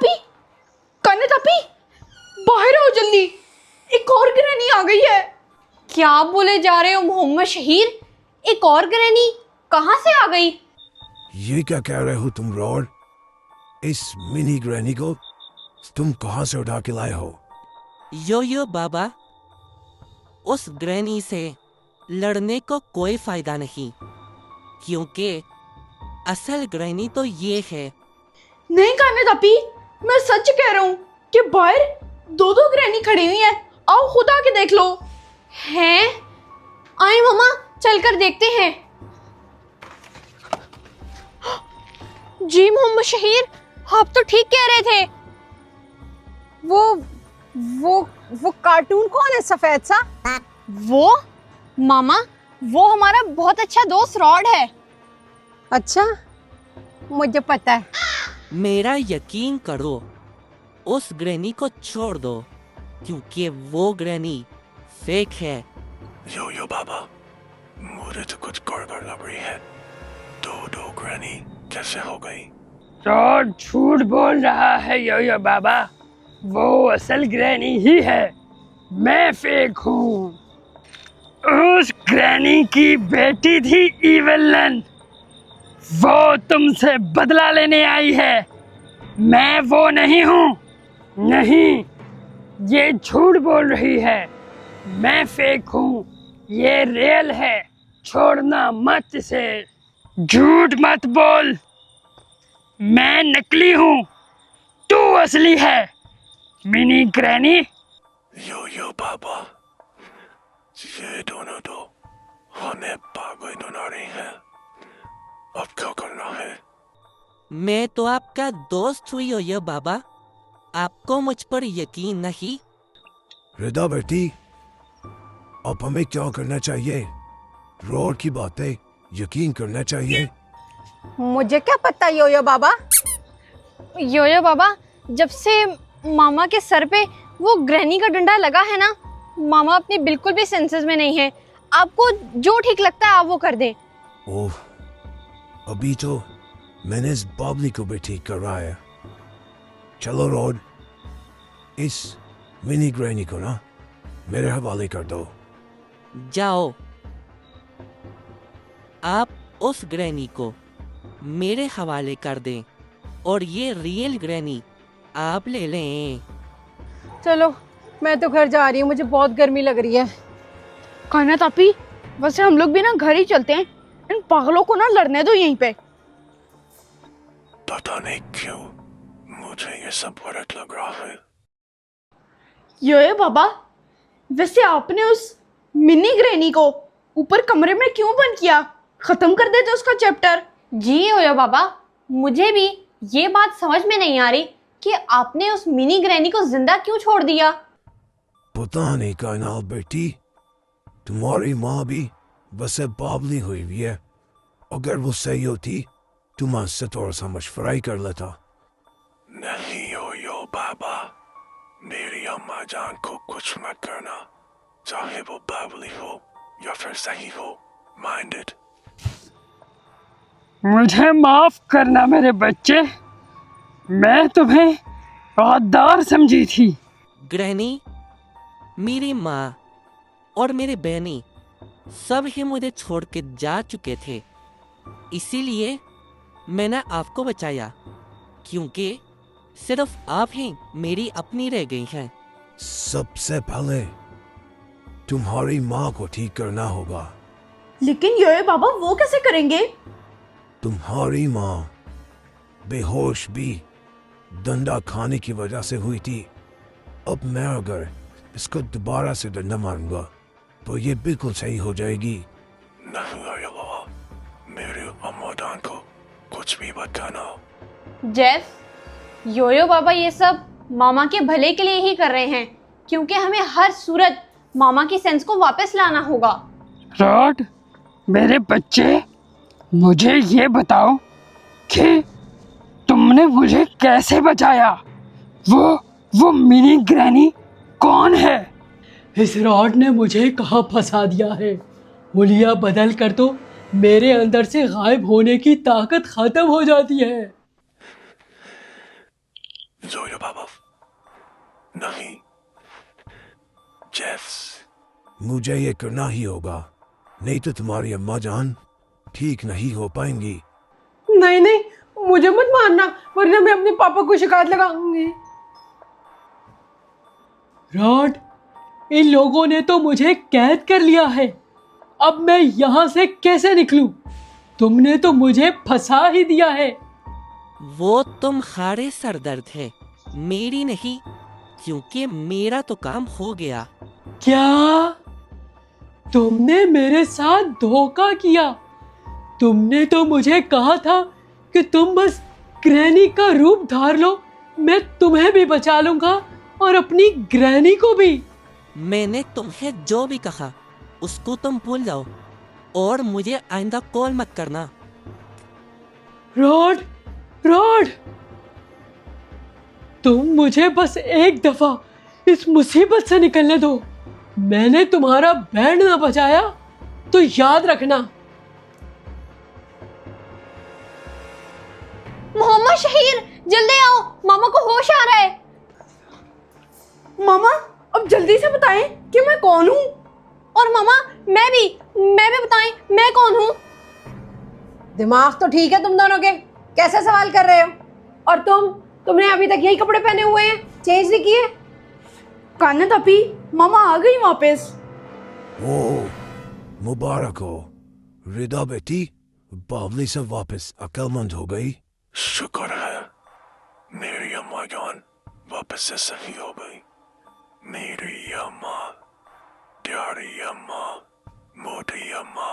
तापी, कान्हा तापी, बाहर आओ जल्दी, एक और ग्रैनी आ गई है। क्या बोले जा रहे हो मोहम्मद शहीर? एक और ग्रैनी कहाँ से आ गई? ये क्या कह रहे हो तुम रॉड? इस मिनी ग्रैनी को तुम कहाँ से उठा के लाए हो? यो बाबा, उस ग्रैनी से लड़ने को कोई फायदा नहीं, क्योंकि असल ग्रैनी तो ये है। नहीं कान्हा तापी, मैं सच कह रहा हूँ कि बाहर दो दो ग्रैनी खड़ी हुई है। आओ खुद आके देख लो। हैं? आए मामा, चलकर देखते हैं। जी मोहम्मद शहीर, आप तो ठीक कह रहे थे। वो कार्टून कौन है सफेद सा? वो मामा, वो हमारा बहुत अच्छा दोस्त रॉड है। अच्छा, मुझे पता है। मेरा यकीन करो, उस ग्रैनी को छोड़ दो, क्योंकि वो ग्रैनी फेक है। यो बाबा, मुझे तो कुछ गड़बड़ लग रही है। दो ग्रैनी कैसे हो गई? रॉड झूठ बोल रहा है यो बाबा, वो असल ग्रैनी ही है, मैं फेक हूँ। उस ग्रैनी की बेटी थी इवेलन, वो तुमसे बदला लेने आई है, मैं वो नहीं हूँ। नहीं, ये झूठ बोल रही है, मैं फेक हूँ, ये रियल है, छोड़ना मत इसे। झूठ मत बोल, मैं नकली हूँ, तू असली है मिनी ग्रैनी। यो बाबा, ये दोनों तो हमें पागल बना रही हैं। अब क्या करना है? मैं तो आपका दोस्त हुई यो बाबा, आपको मुझ पर यकीन नहीं? रिदा बेटी, अब हमें क्या करना चाहिए? रॉड की बातें यकीन करना चाहिए। मुझे क्या पता यो बाबा। योयो बाबा, जब से मामा के सर पे वो ग्रैनी का डंडा लगा है ना, मामा अपनी बिल्कुल भी सेंसेस में नहीं है। आपको जो ठीक लगता है आप वो कर दें। ओह, अभी तो मैंने इस बाबली को भी ठीक करवाया। चलो रॉड, इस मिनी ग्रैनी को ना मेरे हवाले कर दो। जाओ, आप उस ग्रैनी को मेरे हवाले कर दें और ये रियल ग्रैनी आप ले लें। चलो, मैं तो घर जा रही हूँ, मुझे बहुत गर्मी लग रही है। कान्हा तापी, वैसे हम लोग भी ना घर ही चलते हैं, इन पागलों को ना लड़ने दो यहीं पे। पता नहीं क्यों मुझे ये सब फर्क लग रहा है। योयो बाबा, वैसे आपने उस मिनी ग्रैनी को ऊपर कमरे में क्यों बंद किया? खत्म कर देते उसका चैप्टर। जी योयो बाबा, मुझे भी ये बात समझ में नहीं आ रही कि आपने उस मिनी ग्रैनी को जिंदा क्यों छोड़ दिया। पता नहीं कायनात बेटी, तुम्हारी माँ भी वैसे बावली हुई हुई है। अगर वो सही होती तो मैं से थोड़ा सा मशवरा ही कर लेता। नहीं यो बाबा, मेरी अम्मा जान को कुछ मत करना, चाहे वो बावली हो या फिर सही हो। माइंडेड। मुझे माफ करना मेरे बच्चे, मैं तुम्हें गद्दार समझी थी। ग्रैनी, मेरी माँ और मेरे बहनी सब ही मुझे छोड़ के जा चुके थे, इसीलिए मैंने आपको बचाया, क्योंकि सिर्फ आप ही मेरी अपनी रह गई हैं। सबसे पहले तुम्हारी माँ को ठीक करना होगा। लेकिन योयो बाबा, वो कैसे करेंगे? तुम्हारी माँ बेहोश भी डंडा खाने की वजह से हुई थी। अब मैं अगर इसको दोबारा से डंडा मारूंगा तो ये बिल्कुल सही हो जाएगी। नहीं अल्लाह, मेरे अम्मादान को कुछ भी मत कहना। जेफ, योयो बाबा ये सब मामा के भले के लिए ही कर रहे हैं, क्योंकि हमें हर सूरत मामा की सेंस को वापस लाना होगा। रॉड, मेरे बच्चे, मुझे ये बताओ कि तुमने मुझे कैसे बचाया? वो मिनी ग्रैनी कौन है? इस रॉड ने मुझे कहाँ फंसा दिया है। हुलिया बदल कर तो मेरे अंदर से गायब होने की ताकत खत्म हो जाती है। जोया बाबा, नहीं। जेफ्स, मुझे ये करना ही होगा, नहीं तो तुम्हारी अम्मा जान ठीक नहीं हो पाएंगी। नहीं नहीं, मुझे मत मारना, वरना मैं अपने पापा को शिकायत लगाऊंगी। रॉड, इन लोगों ने तो मुझे कैद कर लिया है। अब मैं यहाँ से कैसे निकलूं? तुमने तो मुझे फंसा ही दिया है। वो तुम्हारे सरदर्द है, मेरी नहीं, क्योंकि मेरा तो काम हो गया। क्या? तुमने मेरे साथ धोखा किया? तुमने तो मुझे कहा था कि तुम बस ग्रैनी का रूप धार लो, मैं तुम्हें भी बचा लूंगा और अपनी ग्रैनी को भी। मैंने तुम्हें जो भी कहा उसको तुम भूल जाओ और मुझे आइंदा कॉल मत करना। रॉड, रॉड, तुम मुझे बस एक दफा इस मुसीबत से निकलने दो। मैंने तुम्हारा बैंड ना बचाया तो याद रखना। मोहम्मद शहीर, जल्दी आओ, मामा को होश आ रहा है। मामा, अब जल्दी से बताएं कि मैं कौन हूँ। और मामा, मैं भी बताएं मैं कौन हूँ। दिमाग तो ठीक है तुम दोनों के, कैसे सवाल कर रहे हो? और तुमने अभी तक यही कपड़े पहने हुए हैं, चेंज नहीं किए? कानत अपी, मामा आ गई वापस। ओ, मुबारक हो रिदा बेटी, बावली से वापस अक्लमंद हो गई। शुक्र है मेरी अम्मा जान वापस से सही हो गई। मेरी अम्मा, प्यारी अम्मा, मोटी अम्मा।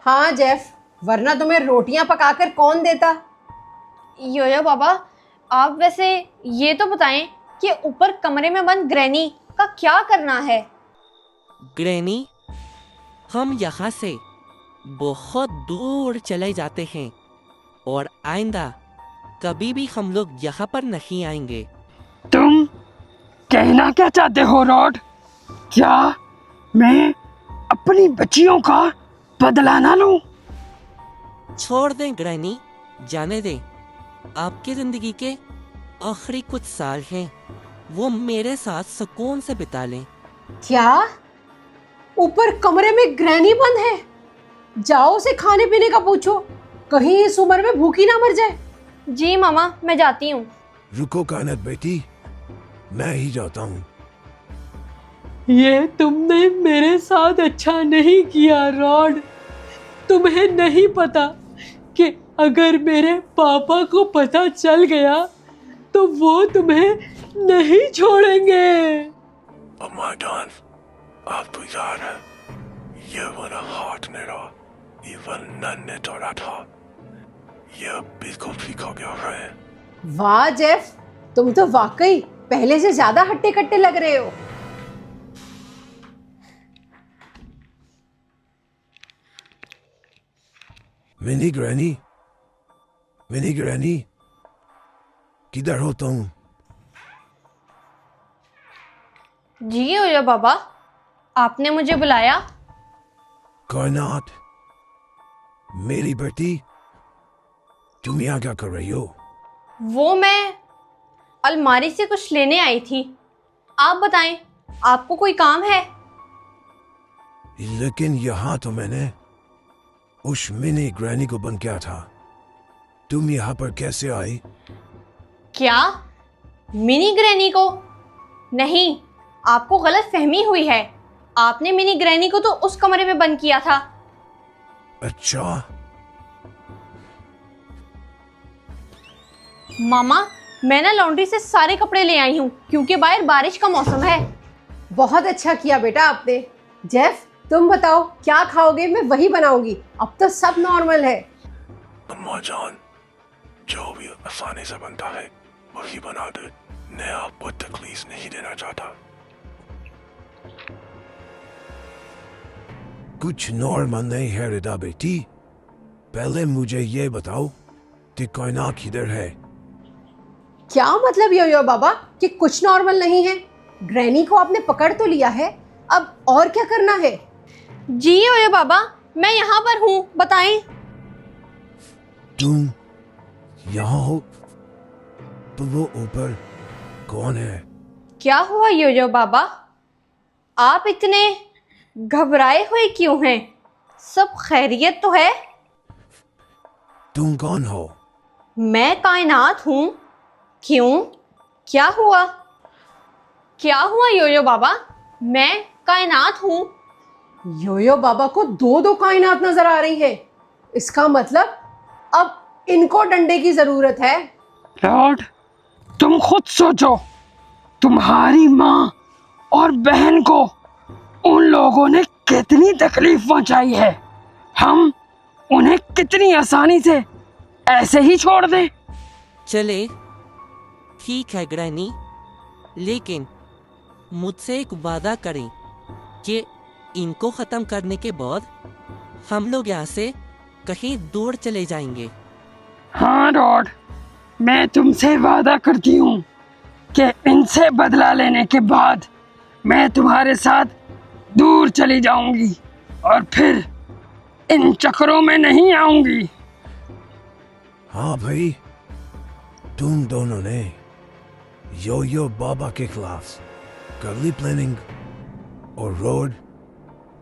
हाँ जेफ, वरना तुम्हें रोटियां पकाकर कौन देता? योयो बाबा, आप वैसे ये तो बताएं कि ऊपर कमरे में बंद ग्रैनी का क्या करना है। ग्रैनी, हम यहाँ से बहुत दूर चले जाते हैं और आइंदा कभी भी हम लोग यहाँ पर नहीं आएंगे। तुम कहना क्या चाहते हो रॉड? क्या मैं अपनी बच्चियों का बदला ना लूं? छोड़ दें ग्रैनी, जाने दें। आपकी जिंदगी के आखिरी कुछ साल हैं, वो मेरे साथ सुकून से बिता लें। क्या ऊपर कमरे में ग्रैनी बंद है? जाओ उसे खाने पीने का पूछो, कहीं इस उम्र में भूखी ना मर जाए। जी मामा, मैं जाती हूँ। रुको कानत बेटी, मैं ही जाता हूँ। ये तुमने मेरे साथ अच्छा नहीं किया रॉड। तुम्हें नहीं पता कि अगर मेरे पापा को पता चल गया तो वो तुम्हें नहीं छोड़ेंगे। अम्मा जान, आप तो यार है, ये वाला हाथ मेरा इवन नन्हे तोड़ा था, ये बिल्कुल ठीक हो गया है। वाह जेफ, तुम तो वाकई पहले से ज्यादा हट्टे कट्टे लग रहे हो। मिनी ग्रैनी, मिनी ग्रैनी, किधर हो तुम? जी योयो बाबा, आपने मुझे बुलाया। कायनात, मेरी बेटी, तुम यहाँ क्या कर रही हो? वो मैं अलमारी से कुछ लेने आई थी। आप बताएं, आपको कोई काम है? लेकिन यहाँ तो मैंने उस मिनी ग्रैनी को बंद किया था। तुम यहाँ पर कैसे आई? क्या मिनी ग्रैनी को? नहीं, आपको गलत फहमी हुई है। आपने मिनी ग्रैनी को तो उस कमरे में बंद किया था। अच्छा, मामा, मैं ना लॉन्ड्री से सारे कपड़े ले आई हूँ क्योंकि बाहर बारिश का मौसम है। बहुत अच्छा किया बेटा आपने। जेफ, तुम बताओ क्या खाओगे, मैं वही बनाऊंगी। अब तो सब नॉर्मल है। अम्मा जान, जो भी आसानी से बनता है वही बना दे, मैं आपको तकलीफ नहीं देना चाहता। कुछ नॉर्मल नहीं है रिदा बेटी, पहले मुझे ये बताओ कि कायनात किधर है? क्या मतलब यो बाबा कि कुछ नॉर्मल नहीं है? ग्रैनी को आपने पकड़ तो लिया है, अब और क्या करना है? जी योयो बाबा, मैं यहाँ पर हूँ, बताएं। तुम यहाँ हो? तो वो ऊपर कौन है? क्या हुआ योयो बाबा? आप इतने घबराए हुए क्यों हैं? सब खैरियत तो है? तुम कौन हो? मैं कायनात हूँ। क्यों? क्या हुआ? क्या हुआ योयो बाबा? मैं कायनात हूँ। योयो बाबा को दो दो कायनात नजर आ रही है। इसका मतलब अब इनको डंडे की जरूरत है। लॉर्ड, तुम खुद सोचो, तुम्हारी माँ और बहन को उन लोगों ने कितनी तकलीफ पहुंचाई है। हम उन्हें कितनी आसानी से ऐसे ही छोड़ दें? चले, ठीक है ग्रैनी, लेकिन मुझसे एक वादा करें कि इनको ख़त्म करने के बाद हम लोग यहाँ से कहीं दूर चले जाएंगे। हाँ लॉर्ड, मैं तुमसे वादा करती हूँ कि इनसे बदला लेने के बाद मैं तुम्हारे साथ दूर चली जाऊंगी और फिर इन चक्करों में नहीं आऊंगी। हाँ भाई, तुम दोनों ने योयो बाबा के खिलाफ कर ली प्लानिंग, और रोड,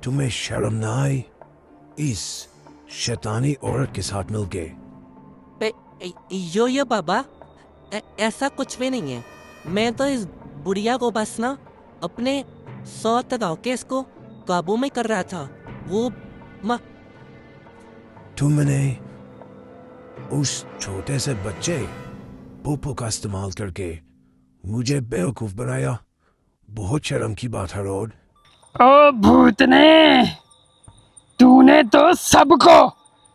तुम्हें शर्म ना आई इस शैतानी औरत के साथ मिलके? यो बाबा, ऐसा कुछ भी नहीं है। मैं तो इस बुढ़िया को बस ना अपने 100 तराकेस को काबू में कर रहा था। वो तुमने उस छोटे से बच्चे पोपो का इस्तेमाल करके मुझे बेवकूफ बनाया। बहुत शर्म की बात है रोड। ओ भूतने, तूने तो सबको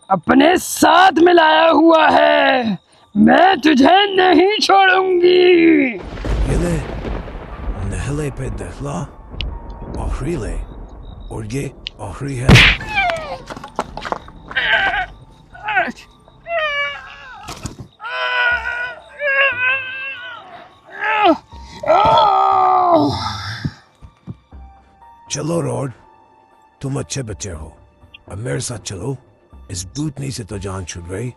अपने साथ मिलाया हुआ है। मैं तुझे नहीं छोड़ूंगी। ये ले, नहले पे दहला, आखिरी ले, और ये आखिरी है। चलो रोड, तुम अच्छे बच्चे हो, अब मेरे साथ चलो। इस भूतनी से तो जान छूट गई,